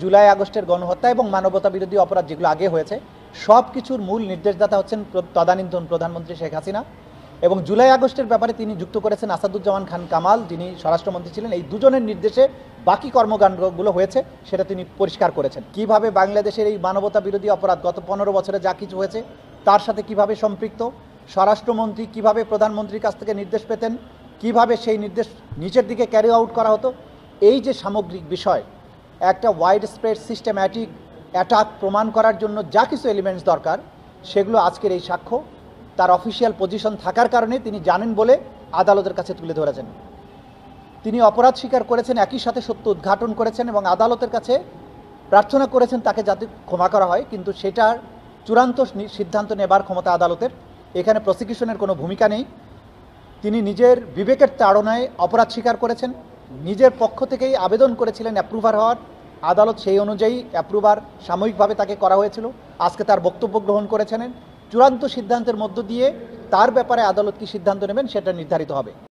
জুলাই আগস্টের গণহত্যা এবং মানবতা বিরোধী অপরাধ যেগুলো আগে হয়েছে সব কিছুর মূল নির্দেশদাতা হচ্ছেন তদানীন্তন প্রধানমন্ত্রী শেখ হাসিনা। এবং জুলাই আগস্টের ব্যাপারে তিনি যুক্ত করেছেন আসাদুজ্জামান খান কামাল, যিনি স্বরাষ্ট্রমন্ত্রী ছিলেন। এই দুজনের নির্দেশে বাকি কর্মকাণ্ডগুলো হয়েছে সেটা তিনি পরিষ্কার করেছেন। কিভাবে বাংলাদেশের এই মানবতা বিরোধী অপরাধ গত 15 বছরে যা কিছু হয়েছে তার সাথে কিভাবে সম্পৃক্ত, স্বরাষ্ট্রমন্ত্রী কিভাবে প্রধানমন্ত্রীর কাছ থেকে নির্দেশ পেতেন, কিভাবে সেই নির্দেশ নিচের দিকে ক্যারি আউট করা হতো, এই যে সামগ্রিক বিষয় একটা ওয়াইড স্প্রেড সিস্টেম্যাটিক অ্যাটাক প্রমাণ করার জন্য যা কিছু এলিমেন্টস দরকার সেগুলো আজকের এই সাক্ষ্য তার অফিসিয়াল পজিশন থাকার কারণে তিনি জানেন বলে আদালতের কাছে তুলে ধরেছেন। তিনি অপরাধ স্বীকার করেছেন, একই সাথে সত্য উদ্ঘাটন করেছেন এবং আদালতের কাছে প্রার্থনা করেছেন তাকে যাতে ক্ষমা করা হয়, কিন্তু সেটার চূড়ান্ত সিদ্ধান্ত নেবার ক্ষমতা আদালতের। এখানে প্রসিকিউশনের কোনো ভূমিকা নেই। তিনি নিজের বিবেকের তাড়নায় অপরাধ স্বীকার করেছেন, নিজের পক্ষ থেকেই আবেদন করেছিলেন অ্যাপ্রুভার হওয়ার। আদালত সেই অনুযায়ী অ্যাপ্রুভার সাময়িকভাবে তাকে করা হয়েছিল। আজকে তার বক্তব্য গ্রহণ করেছেন। চূড়ান্ত সিদ্ধান্তের মধ্য দিয়ে তার ব্যাপারে আদালত কি সিদ্ধান্ত নেবেন সেটা নির্ধারিত হবে।